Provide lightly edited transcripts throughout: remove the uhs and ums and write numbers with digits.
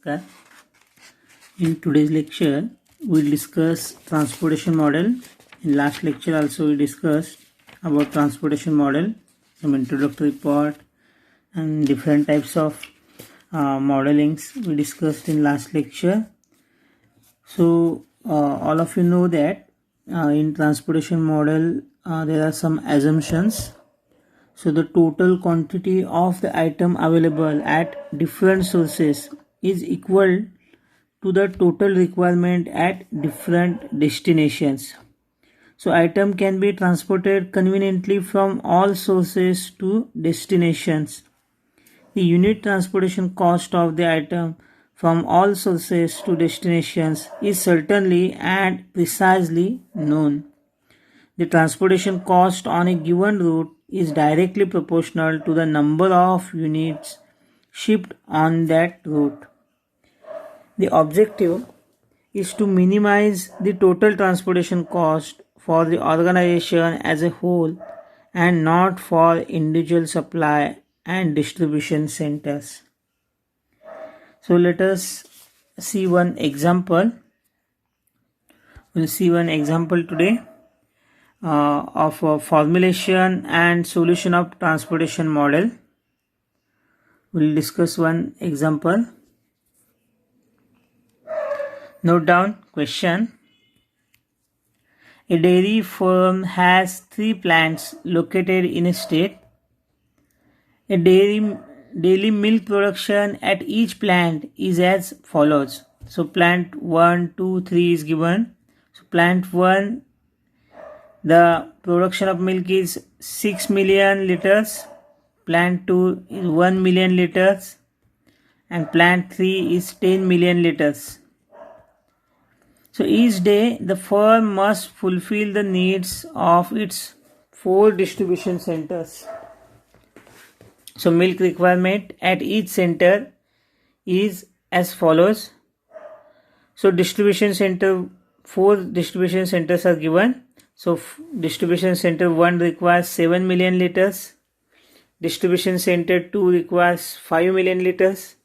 Namaskar. In today's lecture, we'll discuss transportation model. In last lecture also we discussed about transportation model, some introductory part and different types of modelings we discussed in last lecture. So all of you know that in transportation model there are some assumptions. So the total quantity of the item available at different sources is equal to the total requirement at different destinations. So item can be transported conveniently from all sources to destinations. The unit transportation cost of the item from all sources to destinations is certainly and precisely known. The transportation cost on a given route is directly proportional to the number of units shipped on that route. The objective is to minimize the total transportation cost for the organization as a whole and not for individual supply and distribution centers. So let us see one example. We'll see one example today of a formulation and solution of transportation model. We'll discuss one example. Note down question. A dairy firm has 3 plants located in a state. A daily milk production at each plant is as follows. So plant 1, 2, 3 is given. So plant 1, the production of milk is 6 million liters. Plant 2 is 1 million liters. And plant 3 is 10 million liters. So each day the firm must fulfill the needs of its 4 distribution centers. So milk requirement at each center is as follows. So distribution center, 4 distribution centers are given. So distribution center 1 requires 7 million liters. Distribution center 2 requires 5 million liters.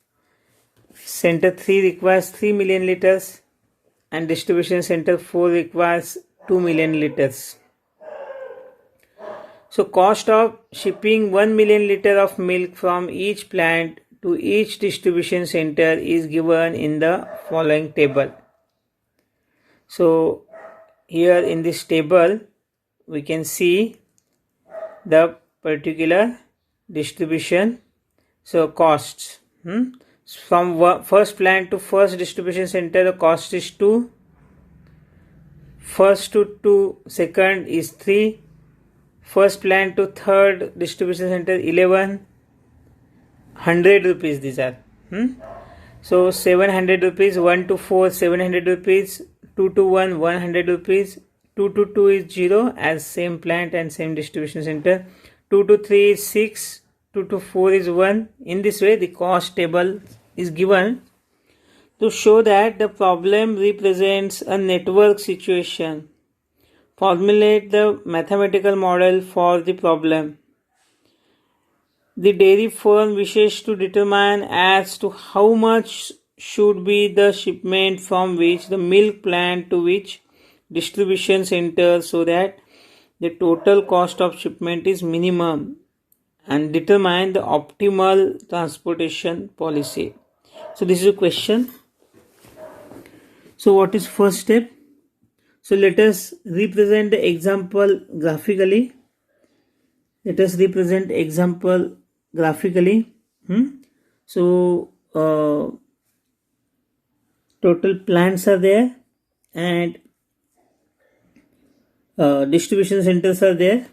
Center 3 requires 3 million liters. And distribution center 4 requires 2 million liters. So cost of shipping 1 million liter of milk from each plant to each distribution center is given in the following table. So here in this table we can see the particular distribution, so costs. From first plant to first distribution center the cost is 2. First to second is 3. First plant to third distribution center 11. 100 rupees these are. So 700 rupees. 1 to 4 700 rupees. 2 to 1 100 rupees. 2 to 2 is 0 as same plant and same distribution center. 2 to 3 is 6. 2 to 4 is 1. In this way the cost table is given to show that the problem represents a network situation. Formulate the mathematical model for the problem. The dairy firm wishes to determine as to how much should be the shipment from which the milk plant to which distribution center so that the total cost of shipment is minimum, and determine the optimal transportation policy. So this is a question. So what is first step? So let us represent the example graphically. Let us represent example graphically. So total plants are there and distribution centers are there.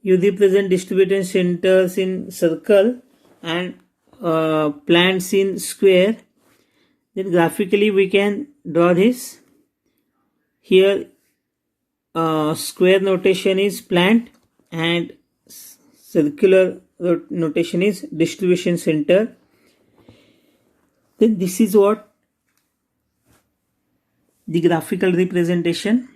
You represent distribution centers in circle and plants in square. Then graphically we can draw this. Here square notation is plant and circular notation is distribution center. Then this is what the graphical representation.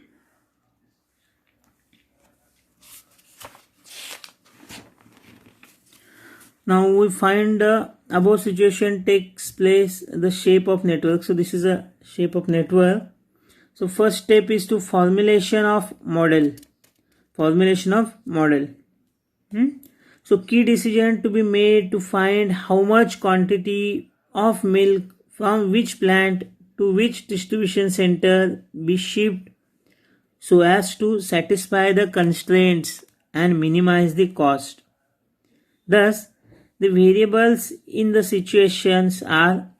Now we find the above situation takes place the shape of network. So this is a shape of network. So first step is to formulation of model. So key decision to be made to find how much quantity of milk from which plant to which distribution center be shipped so as to satisfy the constraints and minimize the cost. Thus, the variables in the situations are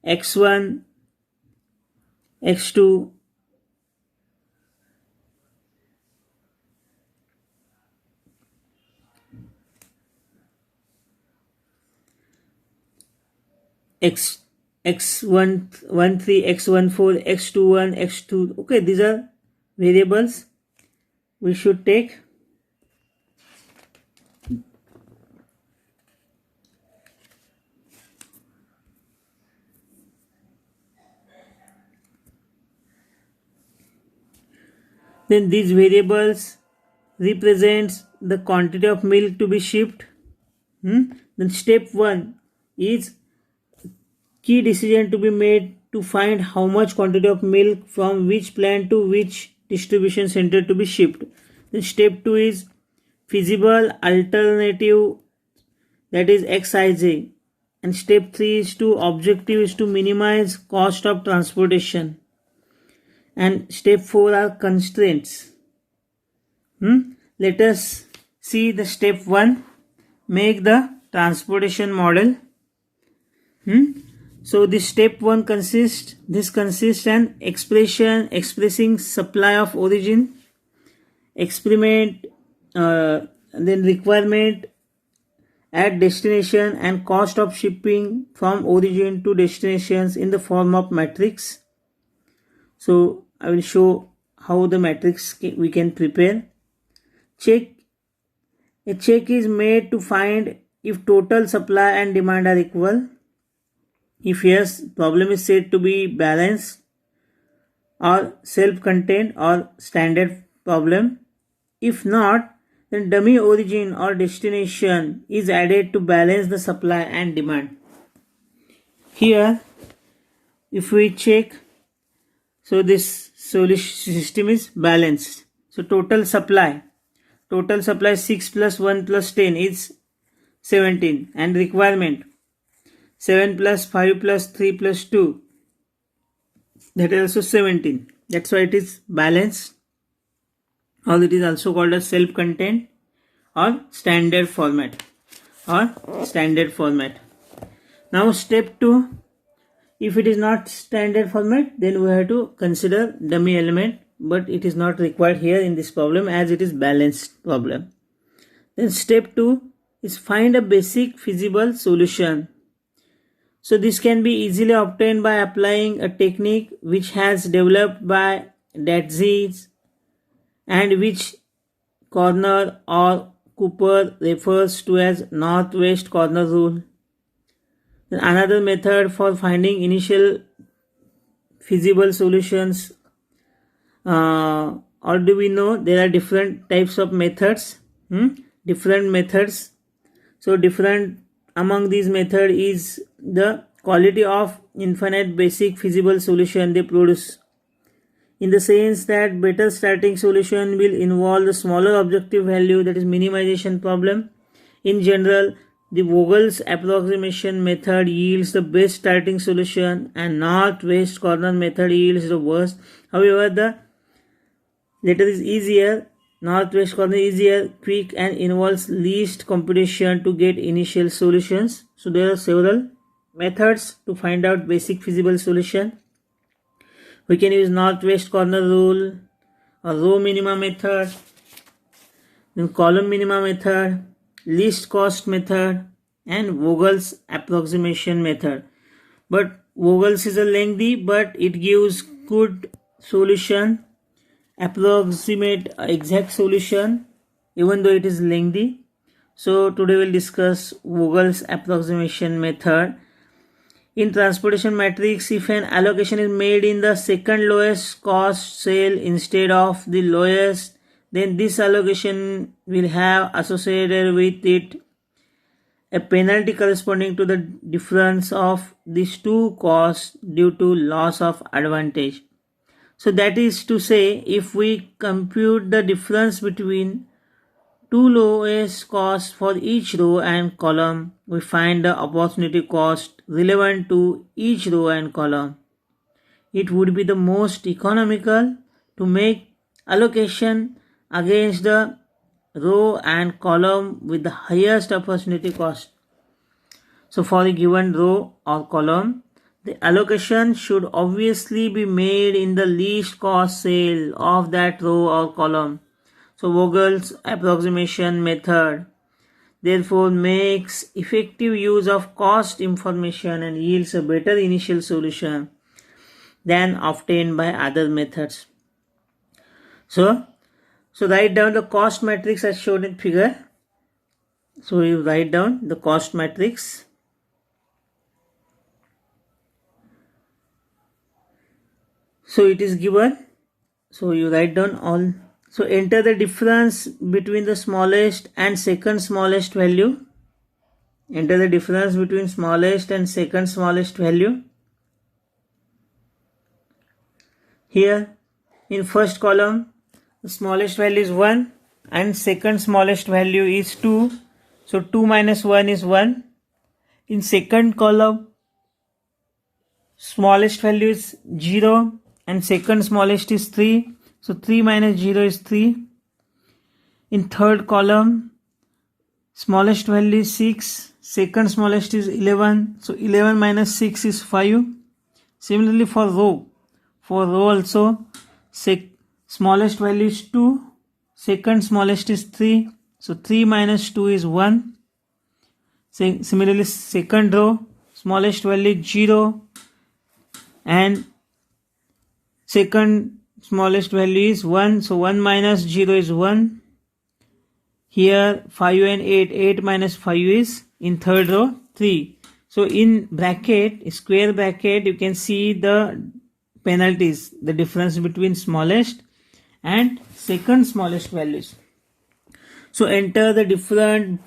x1, x2, x13, x14, x21, x2. Okay, these are variables we should take. Then these variables represents the quantity of milk to be shipped. Then step 1 is key decision to be made to find how much quantity of milk from which plant to which distribution center to be shipped. Then step 2 is feasible alternative, that is xij. And step 3 is to objective is to minimize cost of transportation. And step 4 are constraints. Let us see the step 1. Make the transportation model. So this step 1 consists an expression expressing supply of origin, experiment, then requirement at destination and cost of shipping from origin to destinations in the form of matrix. So I will show how the matrix we can prepare. A check is made to find if total supply and demand are equal. If yes, problem is said to be balanced or self-contained or standard problem. If not, then dummy origin or destination is added to balance the supply and demand. Here, if we check, so this solution system is balanced. So total supply 6 plus 1 plus 10 is 17, and requirement 7 plus 5 plus 3 plus 2, that is also 17. That's why it is balanced, or it is also called as self-contained or standard format. Now step 2, if it is not standard format, then we have to consider dummy element, but it is not required here in this problem as it is balanced problem. Then step 2 is find a basic feasible solution. So this can be easily obtained by applying a technique which has developed by Datzies and which Corner or Cooper refers to as northwest corner rule. Then another method for finding initial feasible solutions, or do we know there are different types of methods? Different methods. So different among these methods is the quality of infinite basic feasible solution they produce, in the sense that better starting solution will involve the smaller objective value, that is minimization problem. In general, the Vogel's approximation method yields the best starting solution and northwest corner method yields the worst. However, the latter is easier, northwest corner easier, quick, and involves least computation to get initial solutions. So there are several methods to find out basic feasible solution. We can use northwest corner rule, or row minima method, then column minima method, least cost method, and Vogel's approximation method. But Vogel's is a lengthy, but it gives good solution, approximate exact solution, even though it is lengthy. So today we'll discuss Vogel's approximation method. In transportation matrix, if an allocation is made in the second lowest cost cell instead of the lowest, then this allocation will have associated with it a penalty corresponding to the difference of these two costs due to loss of advantage. So that is to say, if we compute the difference between two lowest costs for each row and column, we find the opportunity cost relevant to each row and column. It would be the most economical to make allocation against the row and column with the highest opportunity cost. So for a given row or column, the allocation should obviously be made in the least cost cell of that row or column. So Vogel's approximation method therefore makes effective use of cost information and yields a better initial solution than obtained by other methods. So write down the cost matrix as shown in figure. So you write down the cost matrix. So it is given. So you write down all. So enter the difference between the smallest and second smallest value. Enter the difference between smallest and second smallest value. Here in first column, the smallest value is 1 and second smallest value is 2. So 2 minus 1 is 1. In second column, smallest value is 0 and second smallest is 3. So 3 minus 0 is 3. In third column, smallest value is 6. Second smallest is 11. So 11 minus 6 is 5. Similarly for row also, smallest value is 2. Second smallest is 3. So 3 minus 2 is 1. Similarly second row, smallest value is 0 and second smallest value is 1. So 1 minus 0 is 1. Here 5 and 8. 8 minus 5 is in third row 3. So in bracket, square bracket, you can see the penalties, the difference between smallest and second smallest values. So enter the difference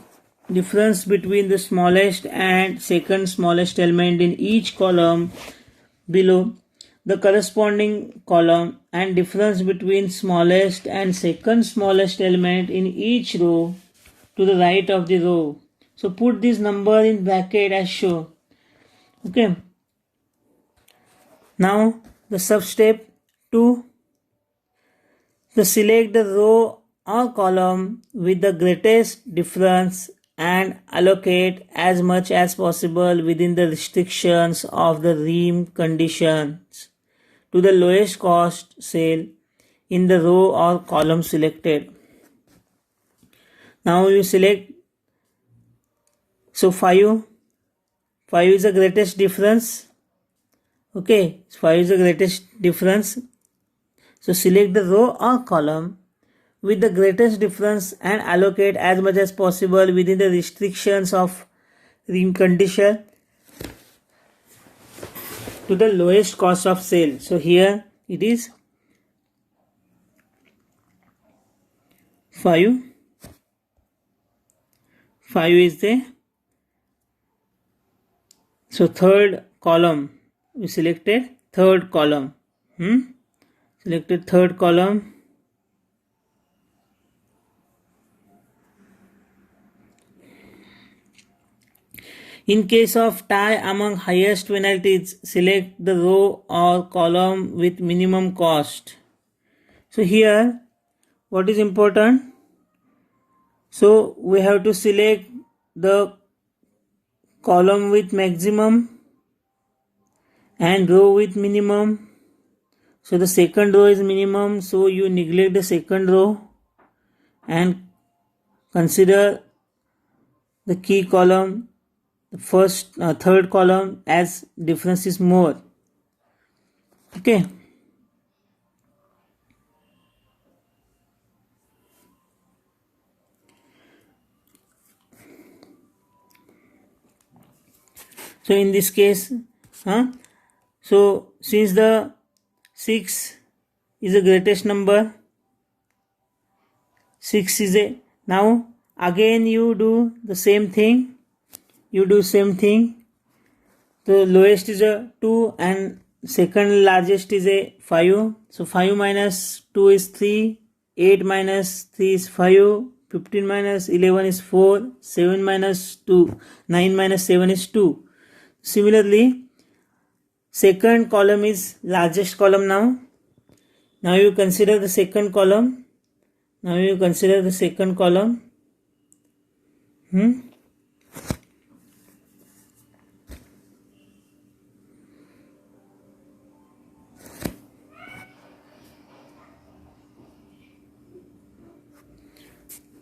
between the smallest and second smallest element in each column below the corresponding column and difference between smallest and second smallest element in each row to the right of the row. So put this number in bracket as shown. Okay. Now the sub-step 2. Select the row or column with the greatest difference and allocate as much as possible within the restrictions of the rim conditions to the lowest cost cell in the row or column selected. Now you select, so 5 is the greatest difference. Okay, 5 is the greatest difference. So select the row or column with the greatest difference and allocate as much as possible within the restrictions of rim condition to the lowest cost of sale. So here it is 5. 5 is there. So third column, we selected third column. Selected third column. In case of tie among highest penalties, select the row or column with minimum cost. So here, what is important? So we have to select the column with maximum and row with minimum. So the second row is minimum, so you neglect the second row and consider the key column, the third column, as difference is more. Okay. So in this case, so since the 6 is the greatest number, 6 is a, now again you do the same thing. you do same thing. So lowest is a 2 and second largest is a 5. So 5 minus 2 is 3, 8 minus 3 is 5, 15 minus 11 is 4, 7 minus 2, 9 minus 7 is 2. Similarly, second column is largest column now. Now you consider the second column.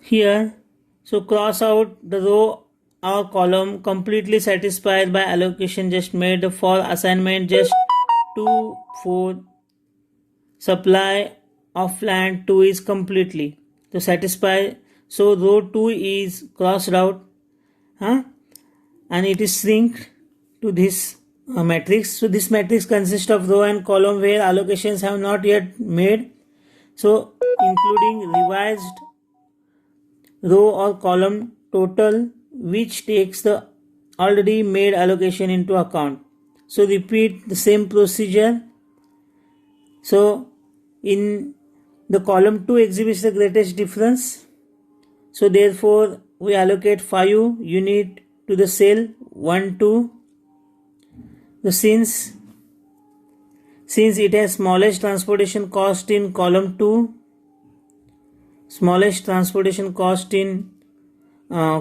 Here, so cross out the row or column completely satisfied by allocation just made for assignment just 2, 4. Supply of land 2 is completely to satisfy. So row 2 is crossed out, and it is synced to this matrix. So this matrix consists of row and column where allocations have not yet made. So including revised row or column total which takes the already made allocation into account. So repeat the same procedure. So in the column 2 exhibits the greatest difference. So therefore we allocate 5 unit to the cell 1, 2. So since it has smallest transportation cost in column 2,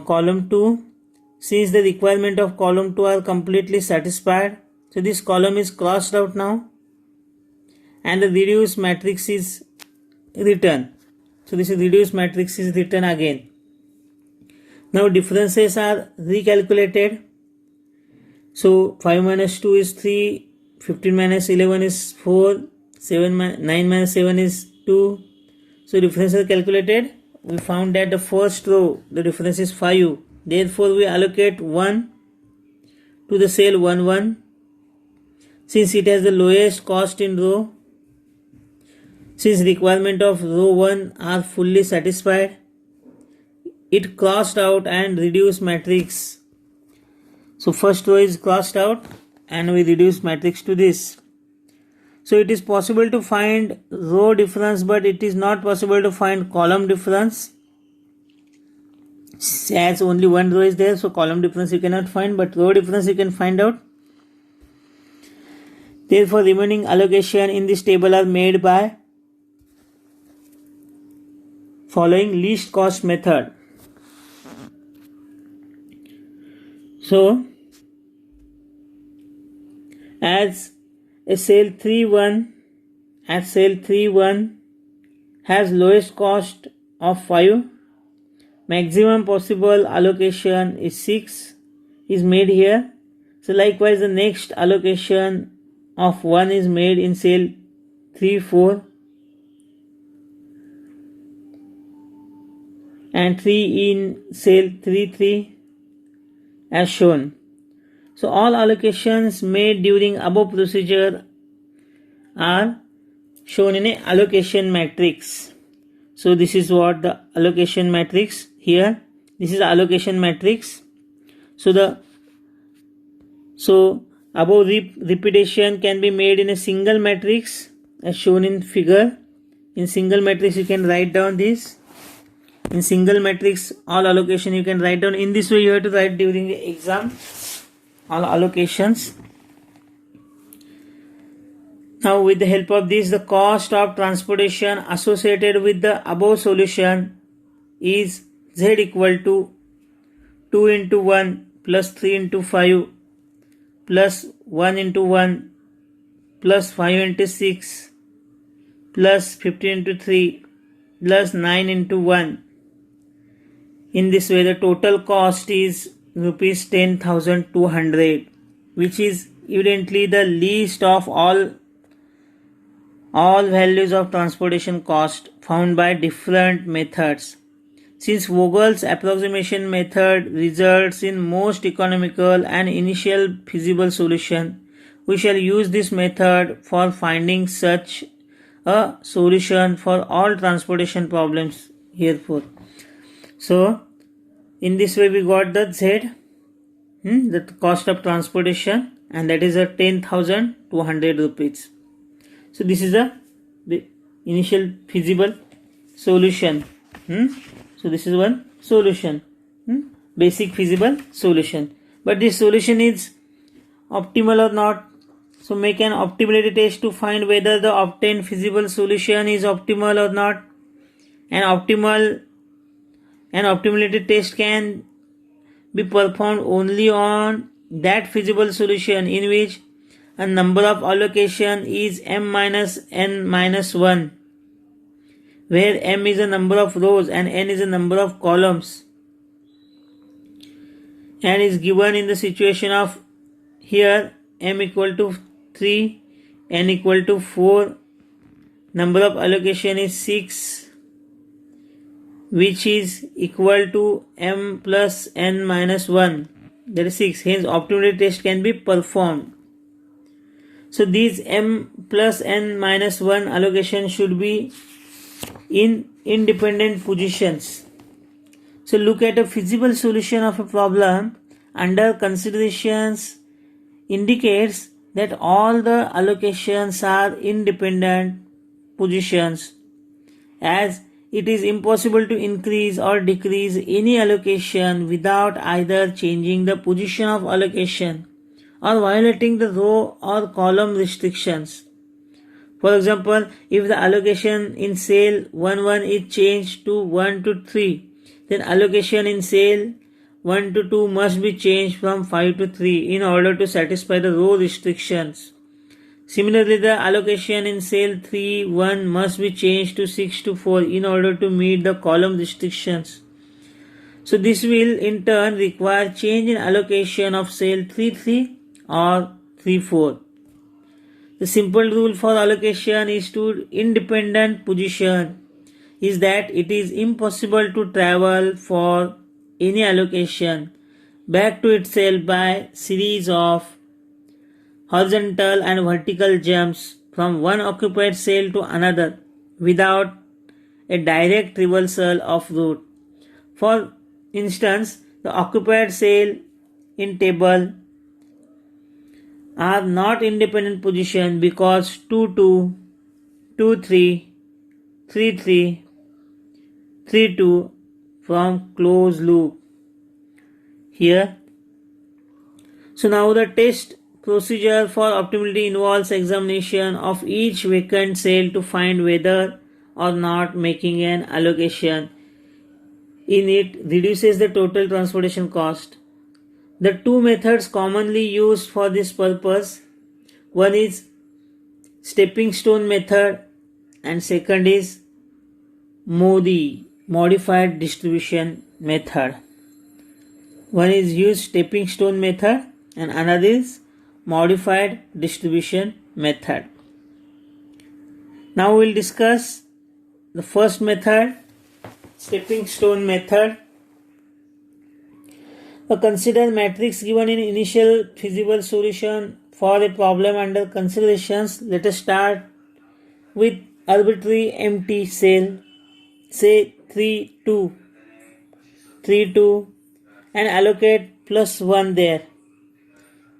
column 2, since the requirement of column 2 are completely satisfied, so this column is crossed out now and the reduced matrix is written. So this reduced matrix is written again. Now differences are recalculated. So 5 minus 2 is 3, 15 minus 11 is 4, 9 minus 7 is 2. So differences are calculated. We found that the first row the difference is 5. Therefore we allocate 1 to the cell 1, 1. Since it has the lowest cost in row, since requirement of row 1 are fully satisfied, it crossed out and reduced matrix. So first row is crossed out and we reduce matrix to this. So it is possible to find row difference, but it is not possible to find column difference. As only one row is there, so column difference you cannot find, but row difference you can find out. Therefore remaining allocation in this table are made by following least cost method. So as cell 3, 1 has lowest cost of 5, maximum possible allocation is 6 is made here. So likewise the next allocation of 1 is made in cell 3, 4 and 3 in cell 3, 3 as shown. So all allocations made during above procedure are shown in a allocation matrix. So this is what the allocation matrix here. This is the allocation matrix. So above repetition can be made in a single matrix as shown in figure. In single matrix you can write down this. In single matrix all allocation you can write down. In this way you have to write during the exam all allocations. Now with the help of this, the cost of transportation associated with the above solution is Z equal to 2 into 1 plus 3 into 5 plus 1 into 1 plus 5 into 6 plus 15 into 3 plus 9 into 1. In this way the total cost is rupees 10,200, which is evidently the least of all values of transportation cost found by different methods. Since Vogel's approximation method results in most economical and initial feasible solution, we shall use this method for finding such a solution for all transportation problems herefore. So in this way we got the Z. the cost of transportation, and that is a 10,200 rupees. So this is the initial feasible solution. So this is one solution, basic feasible solution. But this solution is optimal or not. So make an optimality test to find whether the obtained feasible solution is optimal or not. An optimality test can be performed only on that feasible solution in which a number of allocation is m minus n minus 1, where m is a number of rows and n is a number of columns, and is given in the situation of here m equal to 3, n equal to 4, number of allocation is 6, which is equal to m plus n minus 1, that is 6. Hence optimality test can be performed. So these m plus n minus 1 allocation should be in independent positions. So look at a feasible solution of a problem under considerations indicates that all the allocations are independent positions, as it is impossible to increase or decrease any allocation without either changing the position of allocation or violating the row or column restrictions. For example, if the allocation in cell 1 is changed to 1 to 3, then allocation in cell 1 to 2 must be changed from 5 to 3 in order to satisfy the row restrictions. Similarly, the allocation in cell 3(1) must be changed to 6 to 4 in order to meet the column restrictions. So this will in turn require change in allocation of cell 3(3) or 3(4). The simple rule for allocation is to independent position is that it is impossible to travel for any allocation back to itself by series of horizontal and vertical jumps from one occupied cell to another without a direct reversal of route. For instance, the occupied cell in table are not independent position because 2 2, 2 3, 3 3, 3 2 from closed loop here. So now the test procedure for optimality involves examination of each vacant cell to find whether or not making an allocation in it reduces the total transportation cost. The two methods commonly used for this purpose, one is stepping stone method and second is MODI, modified distribution method. One is used stepping stone method and another is modified distribution method. Now we will discuss the first method, stepping stone method. Consider matrix given in initial feasible solution for a problem under considerations. Let us start with arbitrary empty cell, say 3 2, 3 2, and allocate plus 1 there.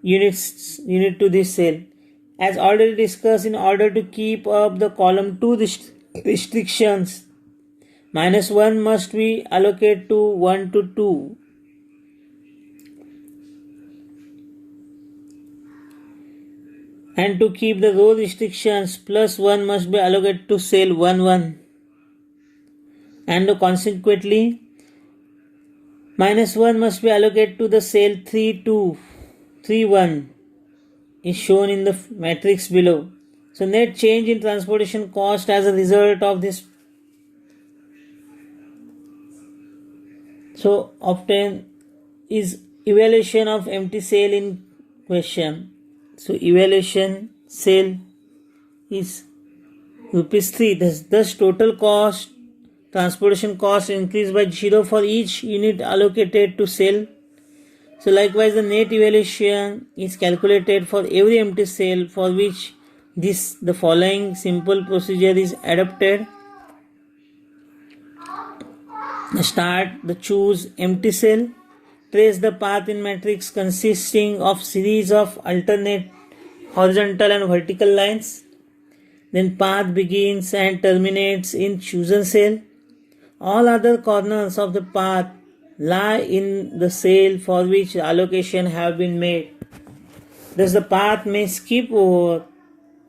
Unit to this cell. As already discussed, in order to keep up the column 2 restrictions, minus 1 must be allocated to 1 to 2. And to keep the row restrictions, plus 1 must be allocated to cell 1 1. And consequently, minus 1 must be allocated to the cell 3 2. 3 1 is shown in the matrix below. So net change in transportation cost as a result of this. So obtain is evaluation of empty cell in question. So evaluation cell is ₹3. Thus total cost, transportation cost increased by 0 for each unit allocated to cell. So likewise the net evaluation is calculated for every empty cell for which the following simple procedure is adopted. Start the choose empty cell, trace the path in matrix consisting of series of alternate horizontal and vertical lines. Then path begins and terminates in chosen cell. All other corners of the path lie in the cell for which allocation have been made. Thus the path may skip over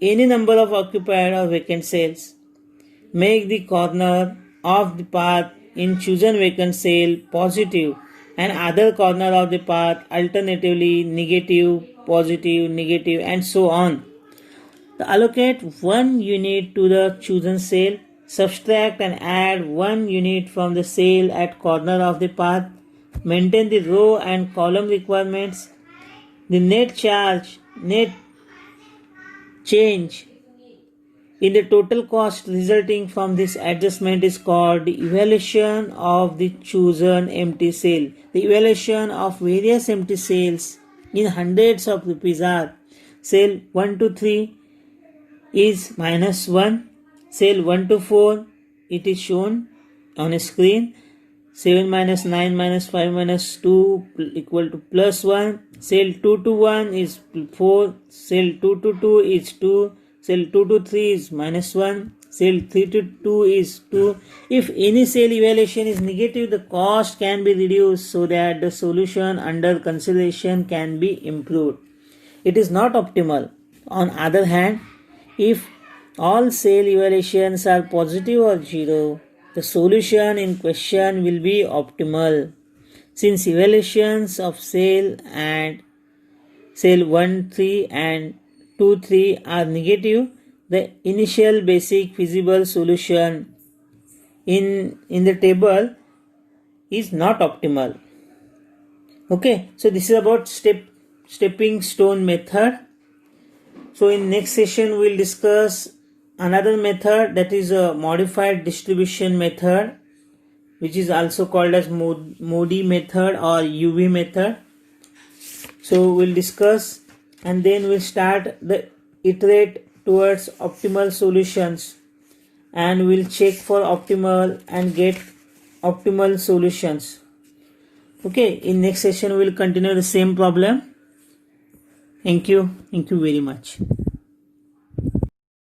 any number of occupied or vacant cells. Make the corner of the path in chosen vacant cell positive and other corner of the path alternatively negative, positive, negative, and so on. Allocate 1 unit to the chosen cell. Subtract and add 1 unit from the cell at corner of the path. Maintain the row and column requirements. The net change in the total cost resulting from this adjustment is called the evaluation of the chosen empty cell. The evaluation of various empty cells in hundreds of rupees are: cell 1 to 3 is -1, cell 1 to 4 it is shown on a screen, 7 minus 9 minus 5 minus 2 equal to +1, cell 2 to 1 is 4, cell 2 to 2 is 2, cell 2 to 3 is -1, cell 3 to 2 is 2. If any cell evaluation is negative, the cost can be reduced so that the solution under consideration can be improved. It is not optimal. On other hand, if all cell evaluations are positive or 0, the solution in question will be optimal. Since evaluations of cell 1, 3 and 2, 3 are negative, the initial basic feasible solution in the table is not optimal. Okay, so this is about stepping stone method. So in next session we will discuss another method, that is a modified distribution method, which is also called as MODI method or UV method. So we'll discuss and then we'll start the iterate towards optimal solutions, and we'll check for optimal and get optimal solutions. Okay, in next session we'll continue the same problem. Thank you very much.